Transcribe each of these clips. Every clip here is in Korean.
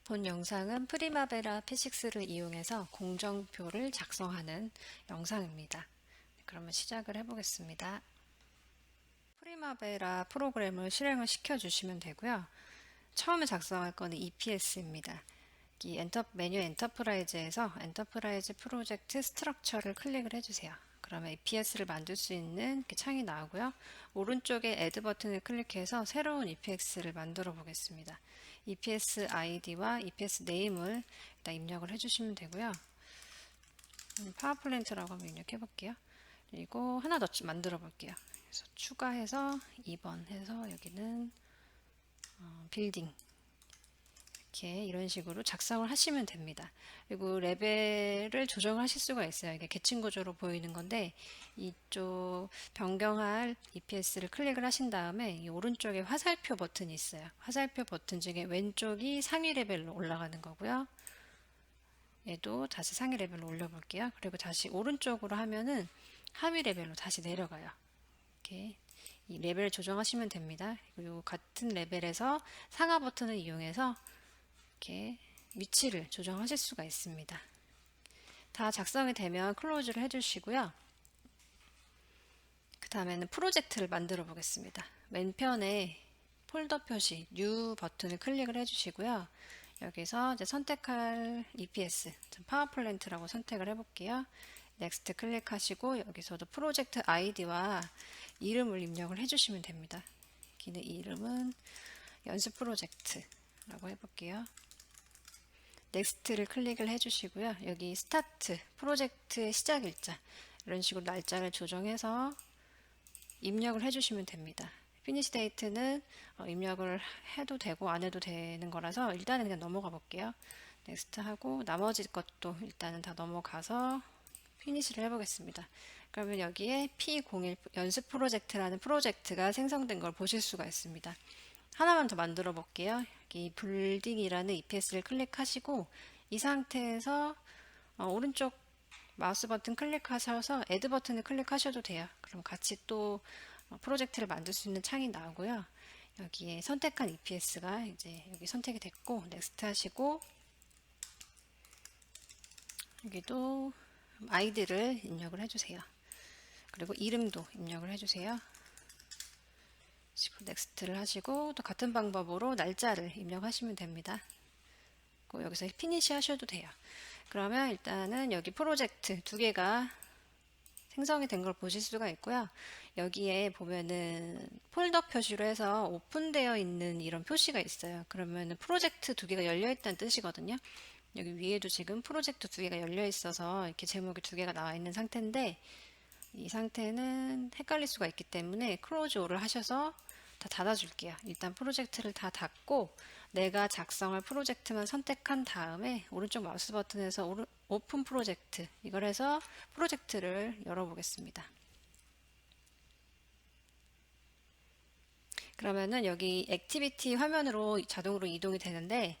본 영상은 프리마베라 P6를 이용해서 공정표를 작성하는 영상입니다. 그러면 시작을 해보겠습니다. 프리마베라 프로그램을 실행을 시켜주시면 되고요. 처음에 작성할 거는 EPS입니다. 이 메뉴 엔터프라이즈에서 엔터프라이즈 프로젝트 스트럭처를 클릭을 해주세요. 그러면 EPS를 만들 수 있는 창이 나오고요. 오른쪽에 Add 버튼을 클릭해서 새로운 EPS를 만들어 보겠습니다. EPS ID와 EPS 네임을 일단 입력을 해주시면 되고요. 파워플랜트라고 한번 입력해 볼게요. 그리고 하나 더 만들어 볼게요. 그래서 추가해서 2번 해서 여기는 빌딩 이렇게 이런 식으로 작성을 하시면 됩니다. 그리고 레벨을 조정하실 수가 있어요. 이게 계층 구조로 보이는 건데 이쪽 변경할 EPS를 클릭을 하신 다음에 이 오른쪽에 화살표 버튼이 있어요. 화살표 버튼 중에 왼쪽이 상위 레벨로 올라가는 거고요. 얘도 다시 상위 레벨로 올려볼게요. 그리고 다시 오른쪽으로 하면은 하위 레벨로 다시 내려가요. 이렇게 이 레벨을 조정하시면 됩니다. 그리고 같은 레벨에서 상하 버튼을 이용해서 이렇게 위치를 조정하실 수가 있습니다. 다 작성이 되면 클로즈를 해주시고요. 그 다음에는 프로젝트를 만들어 보겠습니다. 왼편에 폴더 표시 New 버튼을 클릭을 해주시고요. 여기서 이제 선택할 EPS 파워플랜트라고 선택을 해볼게요. 넥스트 클릭하시고 여기서도 프로젝트 아이디와 이름을 입력을 해주시면 됩니다. 여기는 이름은 연습 프로젝트라고 해볼게요. 넥스트를 클릭을 해주시고요. 여기 스타트, 프로젝트의 시작 일자 이런 식으로 날짜를 조정해서 입력을 해주시면 됩니다. 피니시 데이트는 입력을 해도 되고 안 해도 되는 거라서 일단은 그냥 넘어가 볼게요. 넥스트 하고 나머지 것도 일단은 다 넘어가서 피니시를 해보겠습니다. 그러면 여기에 P01 연습 프로젝트라는 프로젝트가 생성된 걸 보실 수가 있습니다. 하나만 더 만들어 볼게요. 여기 빌딩이라는 EPS를 클릭하시고 이 상태에서 오른쪽 마우스 버튼 클릭하셔서 Add 버튼을 클릭하셔도 돼요. 그럼 같이 또 프로젝트를 만들 수 있는 창이 나오고요. 여기에 선택한 EPS가 이제 여기 선택이 됐고 넥스트 하시고 여기도 아이디를 입력을 해주세요. 그리고 이름도 입력을 해주세요. 넥스트를 하시고 또 같은 방법으로 날짜를 입력하시면 됩니다. 여기서 피니시 하셔도 돼요. 그러면 일단은 여기 프로젝트 두 개가 생성이 된 걸 보실 수가 있고요. 여기에 보면은 폴더 표시로 해서 오픈되어 있는 이런 표시가 있어요. 그러면은 프로젝트 두 개가 열려 있다는 뜻이거든요. 여기 위에도 지금 프로젝트 두 개가 열려 있어서 이렇게 제목이 두 개가 나와 있는 상태인데 이 상태는 헷갈릴 수가 있기 때문에 클로즈 올을 하셔서 다 닫아줄게요. 일단 프로젝트를 다 닫고 내가 작성할 프로젝트만 선택한 다음에 오른쪽 마우스 버튼에서 오픈 프로젝트 이걸 해서 프로젝트를 열어보겠습니다. 그러면은 여기 액티비티 화면으로 자동으로 이동이 되는데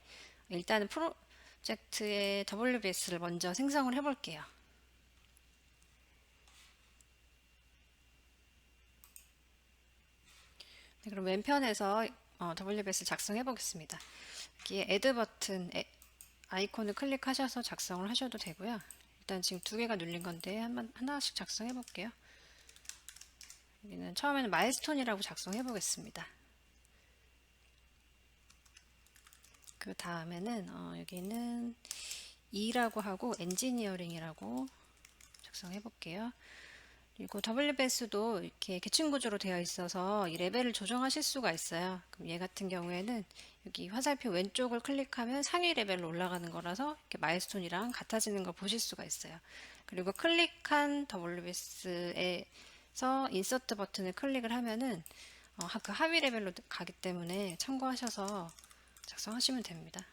일단은 프로젝트의 WBS를 먼저 생성을 해볼게요. 네, 그럼 왼편에서 WBS 작성해 보겠습니다. 여기에 Add 버튼 아이콘을 클릭하셔서 작성을 하셔도 되고요. 일단 지금 두 개가 눌린 건데 하나씩 작성해 볼게요. 여기는 처음에는 마일스톤이라고 작성해 보겠습니다. 그 다음에는 여기는 E라고 하고 엔지니어링이라고 작성해 볼게요. 그리고 WBS도 이렇게 계층 구조로 되어 있어서 이 레벨을 조정하실 수가 있어요. 그럼 얘 같은 경우에는 여기 화살표 왼쪽을 클릭하면 상위 레벨로 올라가는 거라서 이렇게 마일스톤이랑 같아지는 걸 보실 수가 있어요. 그리고 클릭한 WBS에서 인서트 버튼을 클릭을 하면은 그 하위 레벨로 가기 때문에 참고하셔서 작성하시면 됩니다.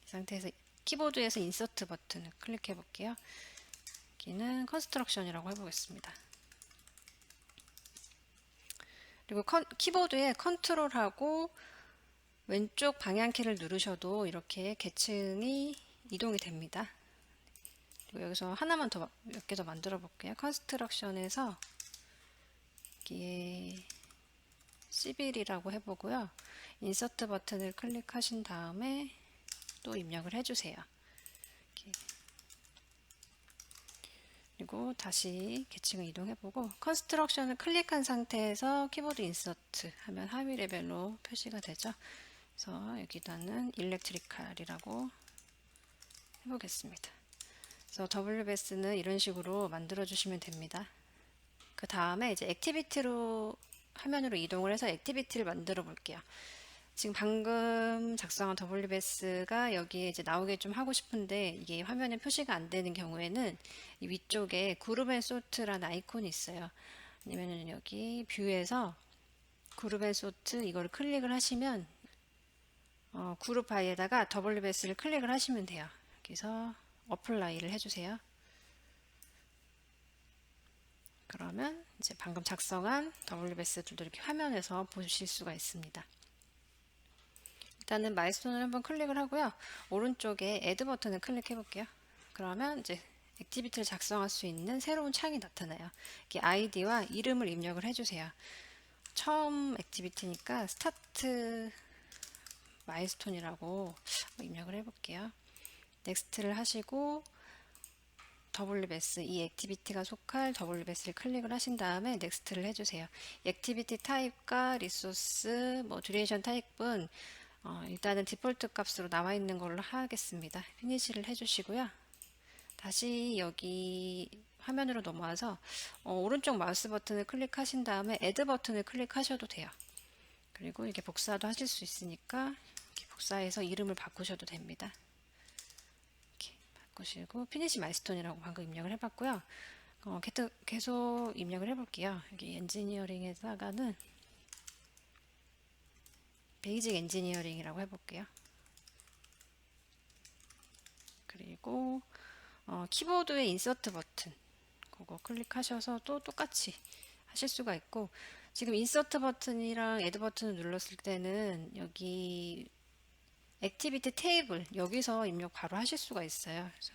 이 상태에서 키보드에서 인서트 버튼을 클릭해 볼게요. 여기는 컨스트럭션이라고 해보겠습니다. 그리고 키보드에 컨트롤하고 왼쪽 방향키를 누르셔도 이렇게 계층이 이동이 됩니다. 그리고 여기서 하나만 더 몇 개 더 만들어 볼게요. 컨스트럭션에서 여기에 11이라고 해보고요. 인서트 버튼을 클릭하신 다음에 또 입력을 해주세요. 이렇게. 그리고 다시 계층을 이동해보고 컨스트럭션을 클릭한 상태에서 키보드 인서트 하면 하위 레벨로 표시가 되죠. 그래서 여기다는 일렉트리칼이라고 해보겠습니다. 그래서 WBS는 이런 식으로 만들어 주시면 됩니다. 그 다음에 이제 액티비티로 화면으로 이동을 해서 액티비티를 만들어 볼게요. 지금 방금 작성한 WBS가 여기에 이제 나오게 좀 하고 싶은데 이게 화면에 표시가 안 되는 경우에는 이 위쪽에 그룹 앤 소트라는 아이콘이 있어요. 아니면은 여기 뷰에서 그룹 앤 소트 이걸 클릭을 하시면 그룹 바이에다가 WBS를 클릭을 하시면 돼요. 여기서 어플라이를 해주세요. 그러면 이제 방금 작성한 WBS들도 이렇게 화면에서 보실 수가 있습니다. 일단은 마일스톤을 한번 클릭을 하고요. 오른쪽에 애드 버튼을 클릭해 볼게요. 그러면 이제 액티비티를 작성할 수 있는 새로운 창이 나타나요. 이렇게 아이디와 이름을 입력을 해주세요. 처음 액티비티니까 스타트 마일스톤이라고 입력을 해볼게요. 넥스트를 하시고 WBS 이 액티비티가 속할 WBS를 클릭을 하신 다음에 넥스트를 해주세요. 액티비티 타입과 리소스, 듀레이션 타입은 일단은 디폴트 값으로 나와 있는 걸로 하겠습니다. 피니시를 해주시고요. 다시 여기 화면으로 넘어와서 오른쪽 마우스 버튼을 클릭하신 다음에 애드 버튼을 클릭하셔도 돼요. 그리고 이렇게 복사도 하실 수 있으니까 이렇게 복사해서 이름을 바꾸셔도 됩니다. 이렇게 바꾸시고 피니시 마일스톤이라고 방금 입력을 해봤고요. 계속 입력을 해볼게요. 여기 엔지니어링에다가는 베이직 엔지니어링이라고 해볼게요. 그리고 키보드의 인서트 버튼 그거 클릭하셔서 또 똑같이 하실 수가 있고 지금 인서트 버튼이랑 애드 버튼을 눌렀을 때는 여기 액티비티 테이블 여기서 입력 바로 하실 수가 있어요. 그래서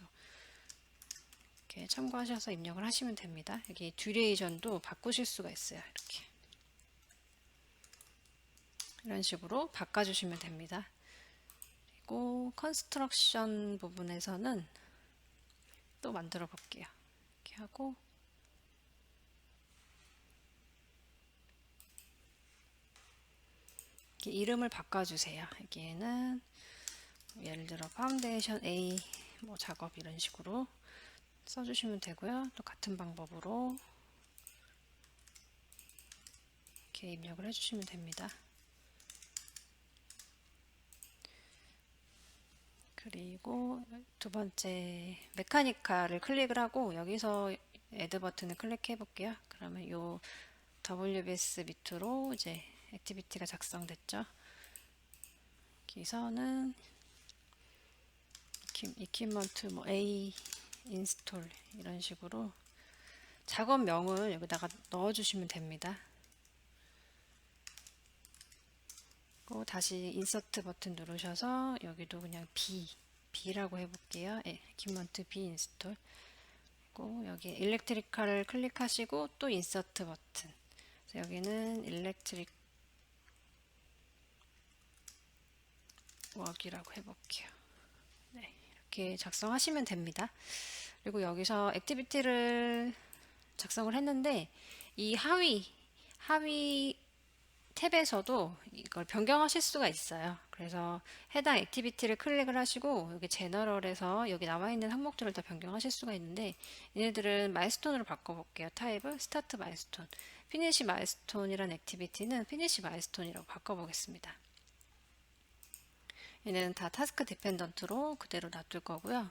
이렇게 참고하셔서 입력을 하시면 됩니다. 여기 듀레이션도 바꾸실 수가 있어요. 이렇게 이런 식으로 바꿔주시면 됩니다. 그리고 컨스트럭션 부분에서는 또 만들어 볼게요. 이렇게 하고 이렇게 이름을 바꿔주세요. 여기에는 예를 들어 파운데이션 A 작업 이런 식으로 써주시면 되고요. 또 같은 방법으로 이렇게 입력을 해주시면 됩니다. 그리고 두 번째 메카니카를 클릭을 하고 여기서 애드 버튼을 클릭해 볼게요. 그러면 요 WBS 밑으로 이제 액티비티가 작성됐죠. 여기서는 이퀴먼트 A 인스톨 이런 식으로 작업명을 여기다가 넣어주시면 됩니다. 그리고 다시 인서트 버튼 누르셔서 여기도 그냥 B라고 해볼게요. 이퀴먼트 B 인스톨. 그리고 여기 일렉트리칼을 클릭하시고 또 인서트 버튼. 그래서 여기는 일렉트릭 웍이라고 해볼게요. 네, 이렇게 작성하시면 됩니다. 그리고 여기서 액티비티를 작성을 했는데 이 하위 탭에서도 이걸 변경하실 수가 있어요. 그래서 해당 액티비티를 클릭을 하시고 여기 제너럴에서 여기 나와 있는 항목들을 다 변경하실 수가 있는데 얘네들은 마일스톤으로 바꿔볼게요. 타입을 스타트 마일스톤, 피니시 마일스톤이란 액티비티는 피니시 마일스톤이라고 바꿔보겠습니다. 얘네는 다 타스크 디펜던트로 그대로 놔둘 거고요.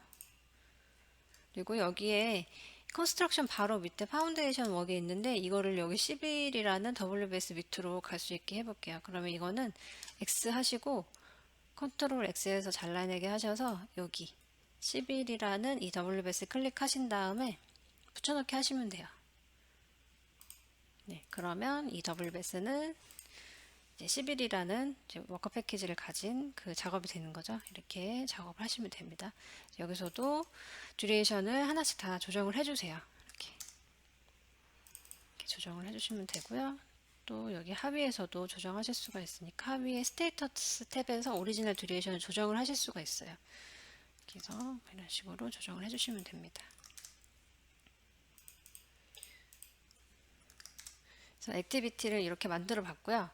그리고 여기에 컨스트럭션 바로 밑에 파운데이션 웍이 있는데 이거를 여기 11이라는 WBS 밑으로 갈 수 있게 해볼게요. 그러면 이거는 X 하시고 컨트롤 X에서 잘라내게 하셔서 여기 11이라는 이 WBS 클릭하신 다음에 붙여넣기 하시면 돼요. 네, 그러면 이 WBS는 이제 11이라는 워커 패키지를 가진 그 작업이 되는 거죠. 이렇게 작업을 하시면 됩니다. 여기서도 듀레이션을 하나씩 다 조정을 해주세요. 이렇게 조정을 해주시면 되고요. 또 여기 하위에서도 조정하실 수가 있으니까 하위에 스테이터스 탭에서 오리지널 듀레이션을 조정을 하실 수가 있어요. 그래서 이런 식으로 조정을 해주시면 됩니다. 그래서 액티비티를 이렇게 만들어 봤고요.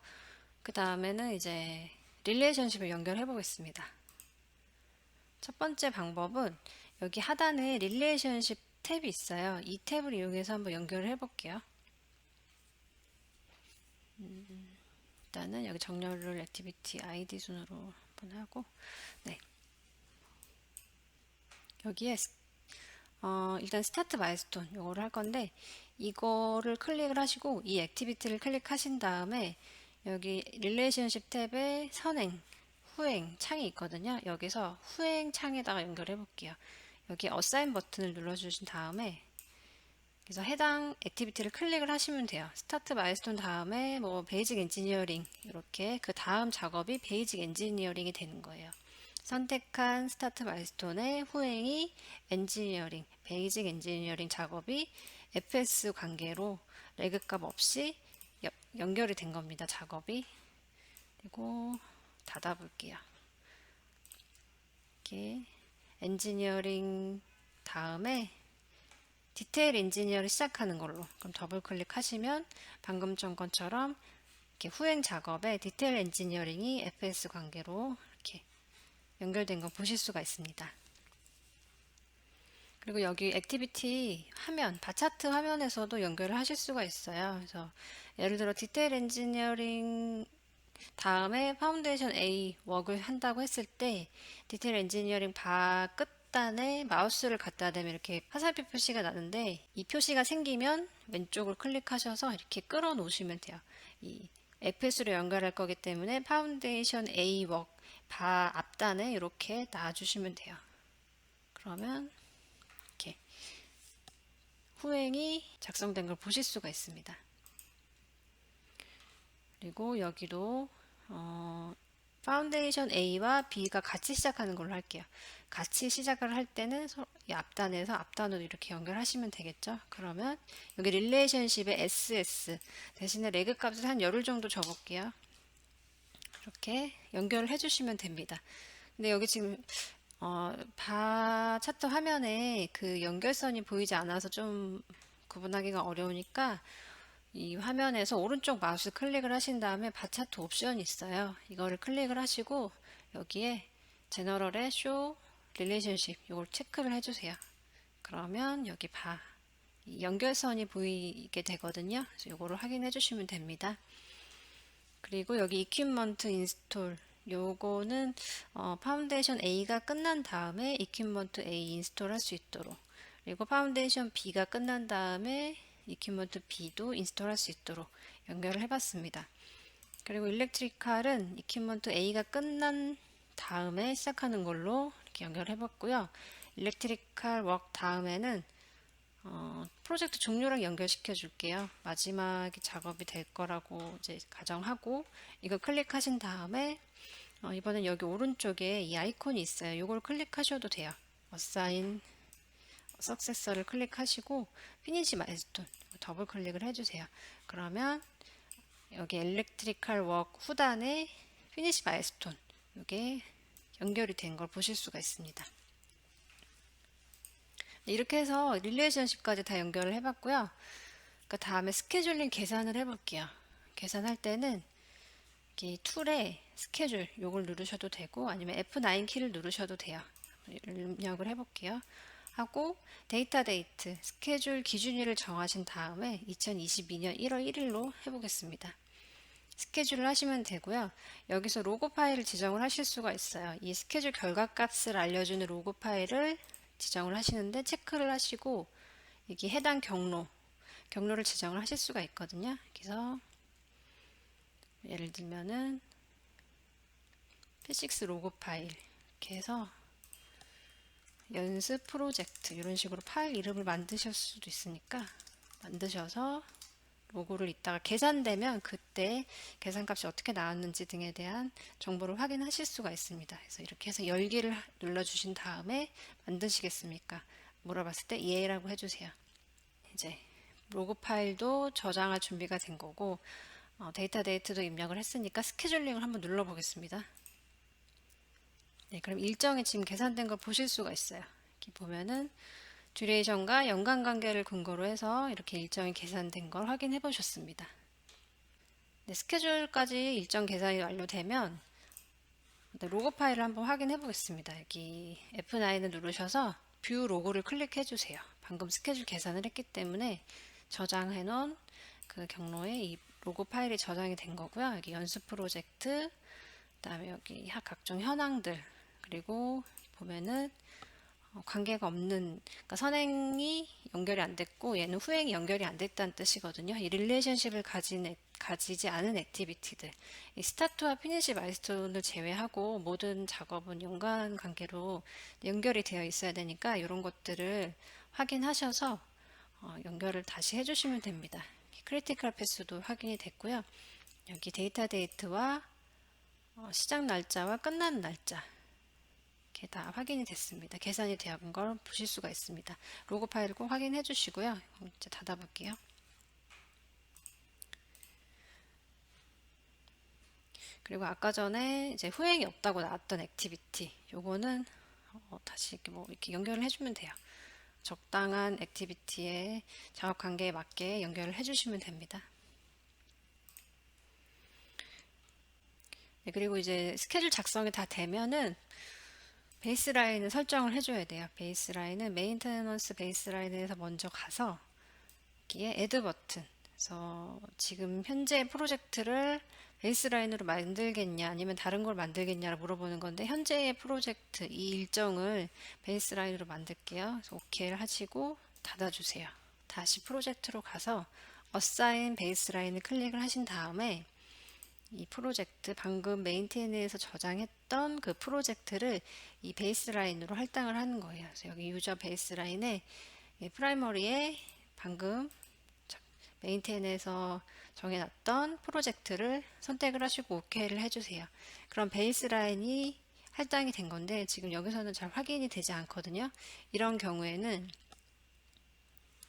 그 다음에는 이제 릴레이션십을 연결해 보겠습니다. 첫 번째 방법은 여기 하단에 릴레이션십 탭이 있어요. 이 탭을 이용해서 한번 연결을 해 볼게요. 일단은 여기 정렬을 액티비티 아이디 순으로 한번 하고, 네, 여기에 일단 스타트 마일스톤 요거를 할 건데, 이거를 클릭을 하시고 이 액티비티를 클릭하신 다음에 여기 릴레이션십 탭에 선행, 후행 창이 있거든요. 여기서 후행 창에다가 연결해 볼게요. 여기 어사인 버튼을 눌러주신 다음에 그래서 해당 액티비티를 클릭을 하시면 돼요. 스타트 마일스톤 다음에 뭐 베이직 엔지니어링 이렇게 그 다음 작업이 베이직 엔지니어링이 되는 거예요. 선택한 스타트 마일스톤의 후행이 엔지니어링, 베이직 엔지니어링 작업이 FS 관계로 레그 값 없이 연결이 된 겁니다. 작업이. 그리고 닫아 볼게요. 이렇게 엔지니어링 다음에 디테일 엔지니어를 시작하는 걸로, 그럼 더블 클릭하시면 방금 전 것처럼 이렇게 후행 작업에 디테일 엔지니어링이 FS 관계로 이렇게 연결된 거 보실 수가 있습니다. 그리고 여기 액티비티 화면, 바차트 화면에서도 연결을 하실 수가 있어요. 그래서 예를 들어 디테일 엔지니어링 다음에 파운데이션 A 웍을 한다고 했을 때 디테일 엔지니어링 바 끝단에 마우스를 갖다 대면 이렇게 화살표 표시가 나는데, 이 표시가 생기면 왼쪽을 클릭하셔서 이렇게 끌어 놓으시면 돼요. 이 FS로 연결할 거기 때문에 파운데이션 A 웍 바 앞단에 이렇게 놔주시면 돼요. 그러면 이렇게 후행이 작성된 걸 보실 수가 있습니다. 그리고 여기도 파운데이션 A와 B가 같이 시작하는 걸로 할게요. 같이 시작을 할 때는 이 앞단에서 앞단으로 이렇게 연결하시면 되겠죠. 그러면 여기 릴레이션십에 SS 대신에 레그 값을 한 열흘 정도 줘볼게요. 이렇게 연결을 해주시면 됩니다. 근데 여기 지금 바 차트 화면에 그 연결선이 보이지 않아서 좀 구분하기가 어려우니까 이 화면에서 오른쪽 마우스 클릭을 하신 다음에 바 차트 옵션이 있어요. 이거를 클릭을 하시고 여기에 제너럴의 쇼 릴레이션십 이걸 체크를 해주세요. 그러면 여기 이 연결선이 보이게 되거든요. 그래서 이거를 확인해 주시면 됩니다. 그리고 여기 이퀴먼트 인스톨 요거는 파운데이션 A가 끝난 다음에 이퀴먼트 A 인스톨 할 수 있도록, 그리고 파운데이션 B가 끝난 다음에 이퀴먼트 B도 인스톨 할 수 있도록 연결을 해봤습니다. 그리고 일렉트리칼은 이퀴먼트 A가 끝난 다음에 시작하는 걸로 이렇게 연결해봤고요. 일렉트리칼 웍 다음에는 프로젝트 종료랑 연결시켜 줄게요. 마지막 작업이 될 거라고 이제 가정하고 이거 클릭하신 다음에 이번엔 여기 오른쪽에 이 아이콘이 있어요. 이걸 클릭하셔도 돼요. 어사인 석세서를 클릭하시고 피니시 마일스톤 더블 클릭을 해주세요. 그러면 여기 엘렉트리칼 웍 후단에 피니시 마일스톤 이게 연결이 된 걸 보실 수가 있습니다. 이렇게 해서 릴레이션십까지 다 연결을 해봤고요. 그 다음에 스케줄링 계산을 해볼게요. 계산할 때는 이 툴에 스케줄 요걸 누르셔도 되고 아니면 F9 키를 누르셔도 돼요. 입력을 해볼게요. 하고 데이터 데이트 스케줄 기준일을 정하신 다음에 2022년 1월 1일로 해보겠습니다. 스케줄을 하시면 되고요. 여기서 로고 파일을 지정을 하실 수가 있어요. 이 스케줄 결과값을 알려주는 로고 파일을 지정을 하시는데 체크를 하시고 여기 해당 경로를 지정을 하실 수가 있거든요. 그래서 예를 들면은 P6 로고 파일 이렇게 해서 연습 프로젝트 이런 식으로 파일 이름을 만드실 수도 있으니까 만드셔서 로고를 이따가 계산되면 그때 계산값이 어떻게 나왔는지 등에 대한 정보를 확인하실 수가 있습니다. 그래서 이렇게 해서 열기를 눌러주신 다음에 만드시겠습니까? 물어봤을 때 예라고 해주세요. 이제 로고 파일도 저장할 준비가 된 거고 데이터 데이트도 입력을 했으니까 스케줄링을 한번 눌러 보겠습니다. 네, 그럼 일정이 지금 계산된 걸 보실 수가 있어요. 이렇게 보면은 듀레이션과 연관 관계를 근거로 해서 이렇게 일정이 계산된 걸 확인해 보셨습니다. 네, 스케줄까지 일정 계산이 완료되면 로고 파일을 한번 확인해 보겠습니다. 여기 F9을 누르셔서 뷰 로고를 클릭해 주세요. 방금 스케줄 계산을 했기 때문에 저장해 놓은 그 경로에 이 로고 파일이 저장이 된 거고요. 여기 연수 프로젝트, 그다음에 여기 각종 현황들, 그리고 보면은 관계가 없는, 그러니까 선행이 연결이 안 됐고 얘는 후행이 연결이 안 됐다는 뜻이거든요. 이 릴레이션십을 가지지 않은 액티비티들, 이 스타트와 피니시 마일스톤을 제외하고 모든 작업은 연관 관계로 연결이 되어 있어야 되니까 이런 것들을 확인하셔서 연결을 다시 해주시면 됩니다. 크리티컬 패스도 확인이 됐고요. 여기 데이터 데이트와 시작 날짜와 끝나는 날짜 이렇게 다 확인이 됐습니다. 계산이 되은 걸 보실 수가 있습니다. 로고 파일을 꼭 확인해 주시고요. 이제 닫아 볼게요. 그리고 아까 전에 이제 후행이 없다고 나왔던 액티비티, 요거는 다시 이렇게 연결을 해주면 돼요. 적당한 액티비티의 작업 관계에 맞게 연결을 해주시면 됩니다. 네, 그리고 이제 스케줄 작성이 다 되면은 베이스라인을 설정을 해줘야 돼요. 베이스라인은 메인테너런스 베이스라인에서 먼저 가서 여기에 애드 버튼, 그래서 지금 현재 프로젝트를 베이스라인으로 만들겠냐 아니면 다른 걸 만들겠냐를 물어보는 건데, 현재의 프로젝트 이 일정을 베이스라인으로 만들게요. 그래서 OK를 하시고 닫아주세요. 다시 프로젝트로 가서 어사인 베이스라인을 클릭을 하신 다음에 이 프로젝트, 방금 메인테인에서 저장했던 그 프로젝트를 이 베이스라인으로 할당을 하는 거예요. 그래서 여기 유저 베이스라인에 프라이머리에 방금 메인테인에서 정해놨던 프로젝트를 선택을 하시고 OK를 해주세요. 그럼 베이스라인이 할당이 된 건데 지금 여기서는 잘 확인이 되지 않거든요. 이런 경우에는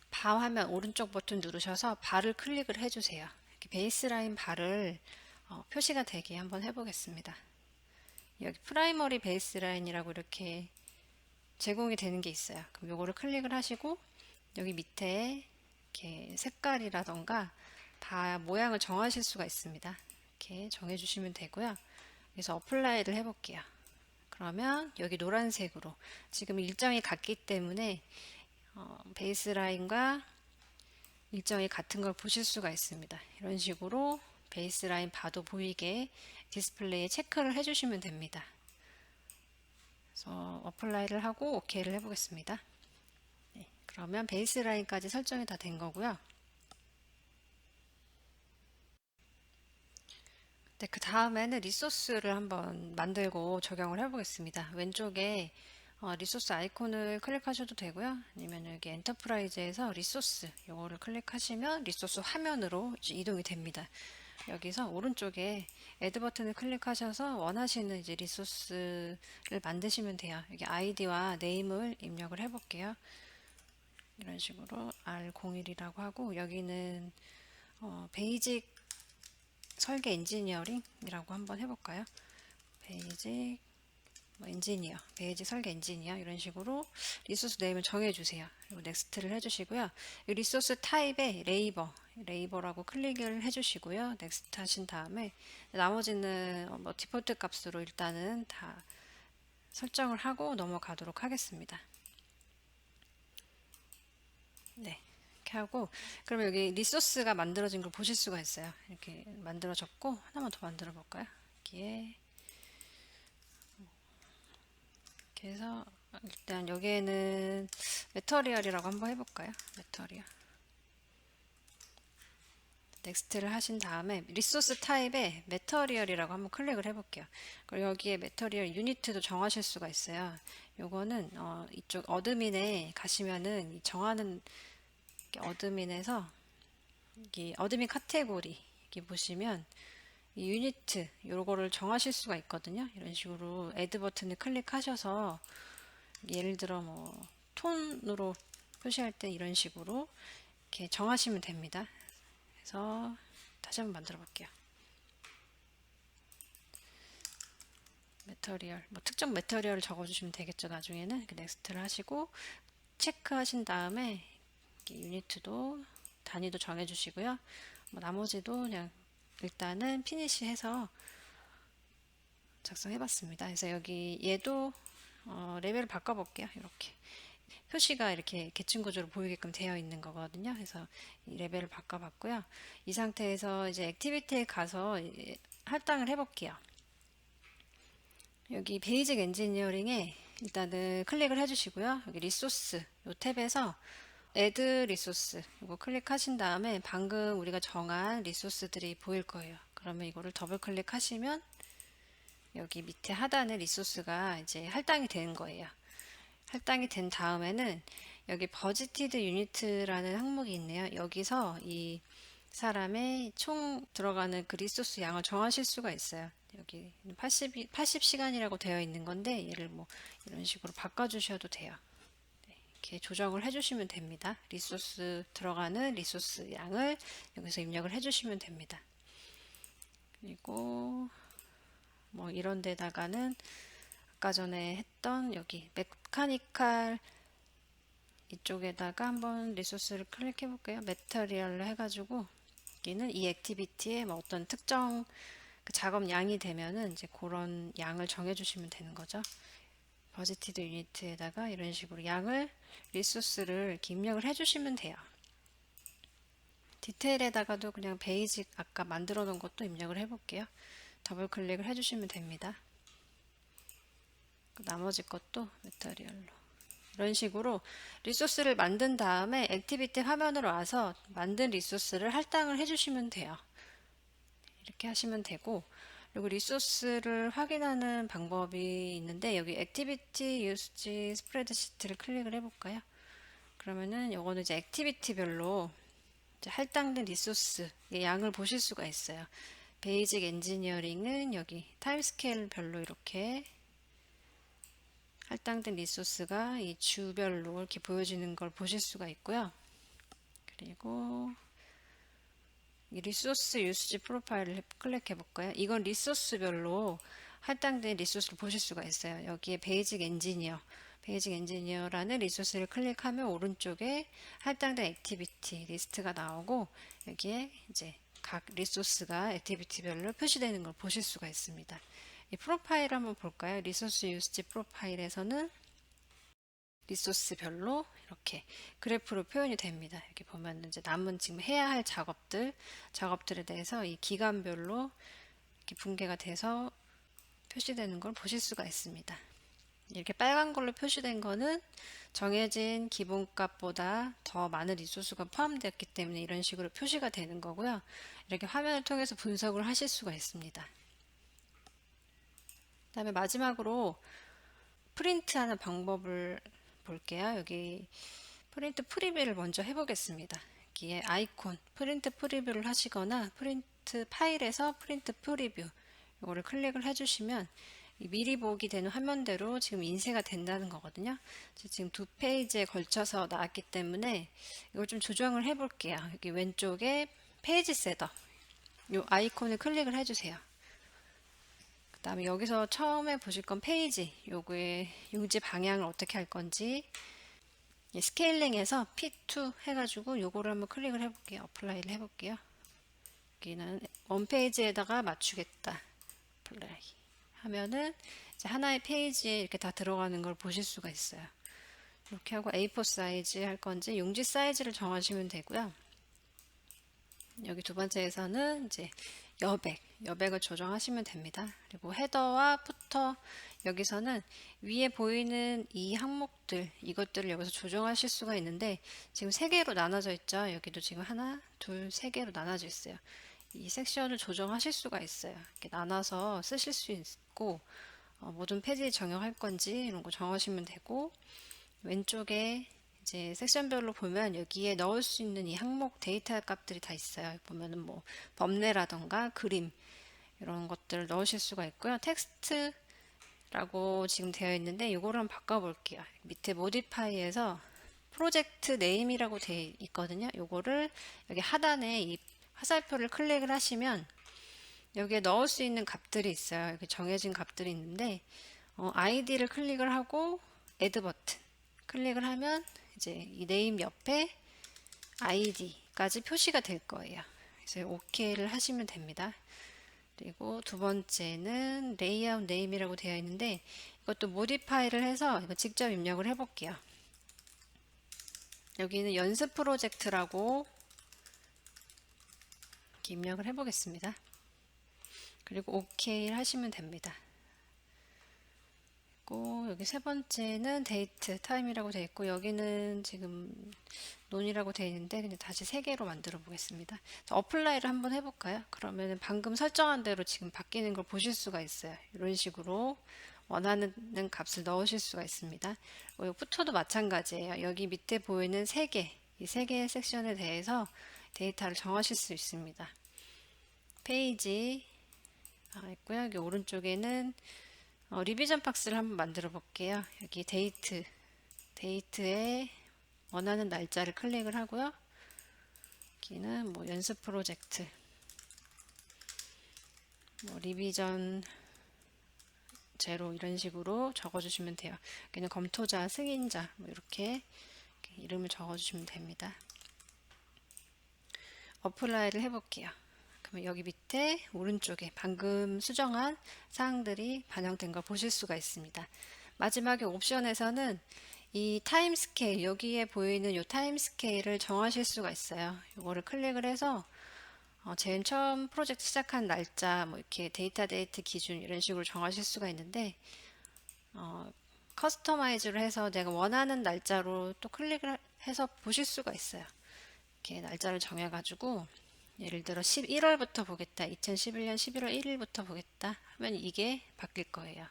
바 화면 오른쪽 버튼 누르셔서 바를 클릭을 해주세요. 이렇게 베이스라인 바를 표시가 되게 한번 해보겠습니다. 여기 프라이머리 베이스라인이라고 이렇게 제공이 되는 게 있어요. 그럼 요거를 클릭을 하시고 여기 밑에 이렇게 색깔이라던가 바 모양을 정하실 수가 있습니다. 이렇게 정해주시면 되고요. 그래서 어플라이를 해볼게요. 그러면 여기 노란색으로 지금 일정이 같기 때문에 베이스라인과 일정이 같은 걸 보실 수가 있습니다. 이런 식으로 베이스라인 봐도 보이게 디스플레이에 체크를 해주시면 됩니다. 그래서 어플라이를 하고 OK를 해보겠습니다. 네, 그러면 베이스라인까지 설정이 다 된 거고요. 네, 그 다음에는 리소스를 한번 만들고 적용을 해보겠습니다. 왼쪽에 리소스 아이콘을 클릭하셔도 되고요. 아니면 여기 엔터프라이즈에서 리소스 요거를 클릭하시면 리소스 화면으로 이동이 됩니다. 여기서 오른쪽에 애드 버튼을 클릭하셔서 원하시는 이제 리소스를 만드시면 돼요. 여기 아이디와 네임을 입력을 해볼게요. 이런 식으로 R01이라고 하고, 여기는 베이직 설계 엔지니어링이라고 한번 해볼까요? 베이직 엔지니어, 베이직 설계 엔지니어, 이런 식으로 리소스 네임을 정해주세요. 그리고 넥스트를 해주시고요. 리소스 타입에 레이버라고 클릭을 해주시고요. 넥스트 하신 다음에 나머지는 디폴트 값으로 일단은 다 설정을 하고 넘어가도록 하겠습니다. 네, 이렇게 하고, 그러면 여기 리소스가 만들어진 걸 보실 수가 있어요. 이렇게 만들어졌고, 하나만 더 만들어 볼까요? 여기에 이렇게 해서 일단 여기에는 매터리얼이라고 한번 해볼까요? 매터리얼. 넥스트를 하신 다음에 리소스 타입에 매터리얼이라고 한번 클릭을 해볼게요. 그리고 여기에 매터리얼 유니트도 정하실 수가 있어요. 요거는 이쪽 어드민에 가시면은 정하는 어드민에서 이 어드민 카테고리 여기 보시면 이 유니트 요거를 정하실 수가 있거든요. 이런 식으로 애드 버튼을 클릭하셔서 예를 들어 톤으로 표시할 때 이런 식으로 이렇게 정하시면 됩니다. 그래서 다시 한번 만들어 볼게요. 매터리얼, 뭐 특정 매터리얼을 적어주시면 되겠죠. 나중에는 이렇게 넥스트를 하시고 체크하신 다음에 유니트도 단위도 정해주시고요. 뭐 나머지도 그냥 일단은 피니시 해서 작성해봤습니다. 그래서 여기 얘도 레벨을 바꿔볼게요. 이렇게 표시가 이렇게 계층 구조로 보이게끔 되어 있는 거거든요. 그래서 이 레벨을 바꿔봤고요. 이 상태에서 이제 액티비티에 가서 할당을 해볼게요. 여기 베이직 엔지니어링에 일단은 클릭을 해주시고요. 여기 리소스 이 탭에서 애드 리소스 이거 클릭하신 다음에 방금 우리가 정한 리소스들이 보일 거예요. 그러면 이거를 더블 클릭하시면 여기 밑에 하단에 리소스가 이제 할당이 되는 거예요. 할당이 된 다음에는 여기 버지티드 유니트라는 항목이 있네요. 여기서 이 사람의 총 들어가는 그 리소스 양을 정하실 수가 있어요. 여기 80시간이라고 되어 있는 건데 얘를 뭐 이런 식으로 바꿔주셔도 돼요. 이렇게 조정을 해주시면 됩니다. 리소스 들어가는 리소스 양을 여기서 입력을 해주시면 됩니다. 그리고 뭐 이런 데다가는 아까 전에 했던 여기 메카니컬 이쪽에다가 한번 리소스를 클릭해 볼게요. 매터리얼로 해가지고 여기는 이 액티비티에 뭐 어떤 특정 그 작업 양이 되면은 이제 그런 양을 정해 주시면 되는 거죠. 버지티드 유니트에다가 이런 식으로 양을 리소스를 이렇게 입력을 해주시면 돼요. 디테일에다가도 그냥 베이직 아까 만들어 놓은 것도 입력을 해볼게요. 더블 클릭을 해주시면 됩니다. 나머지 것도 매터리얼로 이런 식으로 리소스를 만든 다음에 액티비티 화면으로 와서 만든 리소스를 할당을 해주시면 돼요. 이렇게 하시면 되고 그리고 리소스를 확인하는 방법이 있는데 여기 액티비티 유스지 스프레드시트를 클릭을 해볼까요? 그러면은 요거는 이제 액티비티별로 이제 할당된 리소스의 양을 보실 수가 있어요. 베이직 엔지니어링은 여기 타임스케일별로 이렇게 할당된 리소스가 이 주별로 이렇게 보여지는 걸 보실 수가 있고요. 그리고 이 리소스 유스지 프로파일을 클릭해 볼까요? 이건 리소스별로 할당된 리소스를 보실 수가 있어요. 여기에 베이직 엔지니어라는 리소스를 클릭하면 오른쪽에 할당된 액티비티 리스트가 나오고 여기에 이제 각 리소스가 액티비티별로 표시되는 걸 보실 수가 있습니다. 이 프로파일 한번 볼까요? 리소스 유스지 프로파일에서는 리소스별로 이렇게 그래프로 표현이 됩니다. 여기 보면 이제 남은 지금 해야 할 작업들에 대해서 이 기간별로 이렇게 분개가 돼서 표시되는 걸 보실 수가 있습니다. 이렇게 빨간 걸로 표시된 거는 정해진 기본값보다 더 많은 리소스가 포함되었기 때문에 이런 식으로 표시가 되는 거고요. 이렇게 화면을 통해서 분석을 하실 수가 있습니다. 그다음에 마지막으로 프린트하는 방법을 볼게요. 여기 프린트 프리뷰를 먼저 해보겠습니다. 여기에 아이콘 프린트 프리뷰를 하시거나 프린트 파일에서 프린트 프리뷰 이거를 클릭을 해주시면 미리 보기 되는 화면대로 지금 인쇄가 된다는 거거든요. 지금 두 페이지에 걸쳐서 나왔기 때문에 이걸 좀 조정을 해볼게요. 여기 왼쪽에 페이지 셋업 이 아이콘을 클릭을 해주세요. 그 다음에 여기서 처음에 보실 건 페이지 요거의 용지 방향을 어떻게 할 건지 스케일링해서 P2 해가지고 요거를 한번 클릭을 해볼게요. 어플라이를 해볼게요. 여기는 원페이지에다가 맞추겠다. 어플라이 하면은 이제 하나의 페이지에 이렇게 다 들어가는 걸 보실 수가 있어요. 이렇게 하고 A4 사이즈 할 건지 용지 사이즈를 정하시면 되고요. 여기 두 번째에서는 이제 여백을 조정하시면 됩니다. 그리고 헤더와 푸터 여기서는 위에 보이는 이 항목들 이것들을 여기서 조정하실 수가 있는데 지금 세 개로 나눠져 있죠. 여기도 지금 하나, 둘, 세 개로 나눠져 있어요. 이 섹션을 조정하실 수가 있어요. 이렇게 나눠서 쓰실 수 있고 모든 페이지에 정형할 건지 이런 거 정하시면 되고 왼쪽에 이제 섹션별로 보면 여기에 넣을 수 있는 이 항목 데이터 값들이 다 있어요. 보면은 뭐 범례라던가 그림 이런 것들을 넣으실 수가 있고요. 텍스트라고 지금 되어 있는데 이거를 한번 바꿔볼게요. 밑에 모디파이에서 프로젝트 네임이라고 되어 있거든요. 요거를 여기 하단에 이 화살표를 클릭을 하시면 여기에 넣을 수 있는 값들이 있어요. 이렇게 정해진 값들이 있는데 아이디를 클릭을 하고 애드 버튼 클릭을 하면 이제 이 네임 옆에 아이디까지 표시가 될 거예요. 그래서 OK를 하시면 됩니다. 그리고 두 번째는 레이아웃 네임이라고 되어 있는데 이것도 모디파이를 해서 이거 직접 입력을 해 볼게요. 여기는 연습 프로젝트라고 이렇게 입력을 해 보겠습니다. 그리고 OK를 하시면 됩니다. 그리고 여기 세 번째는 데이트 타임이라고 되어 있고 여기는 지금 논이라고 되어 있는데 그냥 다시 세 개로 만들어 보겠습니다. 어플라이를 한번 해볼까요? 그러면 방금 설정한 대로 지금 바뀌는 걸 보실 수가 있어요. 이런 식으로 원하는 값을 넣으실 수가 있습니다. 그리고 부터도 마찬가지예요. 여기 밑에 보이는 세 개, 이 세 개의 섹션에 대해서 데이터를 정하실 수 있습니다. 페이지 있고요. 여기 오른쪽에는 리비전 박스를 한번 만들어 볼게요. 여기 데이트에 원하는 날짜를 클릭을 하고요. 여기는 뭐 연습 프로젝트, 뭐 리비전 제로 이런 식으로 적어주시면 돼요. 여기는 검토자, 승인자 뭐 이렇게 이름을 적어주시면 됩니다. 어플라이를 해볼게요. 그러면 여기 밑에 오른쪽에 방금 수정한 사항들이 반영된 걸 보실 수가 있습니다. 마지막에 옵션에서는 이 타임 스케일, 여기에 보이는 이 타임 스케일을 정하실 수가 있어요. 이거를 클릭을 해서 제일 처음 프로젝트 시작한 날짜, 뭐 이렇게 데이트 기준 이런 식으로 정하실 수가 있는데 커스터마이즈를 해서 내가 원하는 날짜로 또 클릭을 해서 보실 수가 있어요. 이렇게 날짜를 정해가지고 예를 들어 11월부터 보겠다. 2011년 11월 1일부터 보겠다. 하면 이게 바뀔 거예요.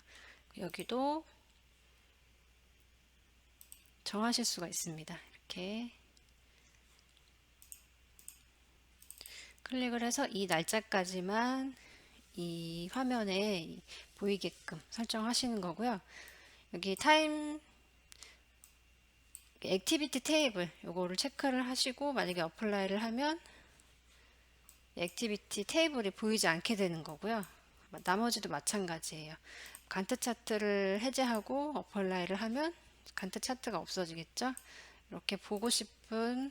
여기도 정하실 수가 있습니다. 이렇게 클릭을 해서 이 날짜까지만 이 화면에 보이게끔 설정하시는 거고요. 여기 타임 액티비티 테이블 요거를 체크를 하시고 만약에 어플라이를 하면 액티비티 테이블이 보이지 않게 되는 거고요. 나머지도 마찬가지예요. 간트 차트를 해제하고 어플라이를 하면 간트 차트가 없어지겠죠. 이렇게 보고 싶은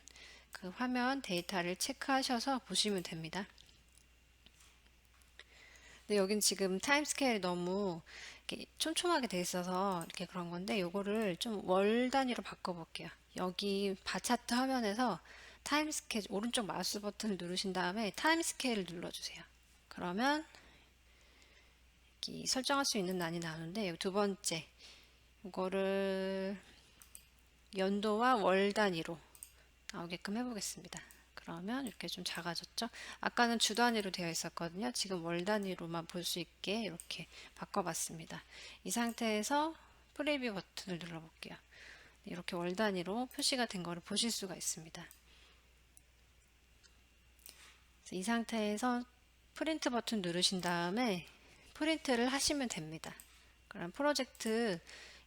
그 화면 데이터를 체크하셔서 보시면 됩니다. 근데 여긴 지금 타임 스케일이 너무 이렇게 촘촘하게 돼 있어서 이렇게 그런 건데 요거를 좀 월 단위로 바꿔 볼게요. 여기 바 차트 화면에서 타임 스케일 오른쪽 마우스 버튼을 누르신 다음에 타임 스케일을 눌러주세요. 그러면 설정할 수 있는 란이 나오는데 여기 두 번째 이거를 연도와 월 단위로 나오게끔 해보겠습니다. 그러면 이렇게 좀 작아졌죠? 아까는 주 단위로 되어 있었거든요. 지금 월 단위로만 볼 수 있게 이렇게 바꿔봤습니다. 이 상태에서 프리뷰 버튼을 눌러볼게요. 이렇게 월 단위로 표시가 된 거를 보실 수가 있습니다. 이 상태에서 프린트 버튼 누르신 다음에 프린트를 하시면 됩니다. 그럼 프로젝트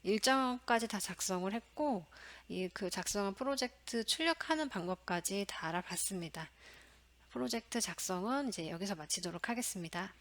일정까지 다 작성을 했고 그 작성한 프로젝트 출력하는 방법까지 다 알아봤습니다. 프로젝트 작성은 이제 여기서 마치도록 하겠습니다.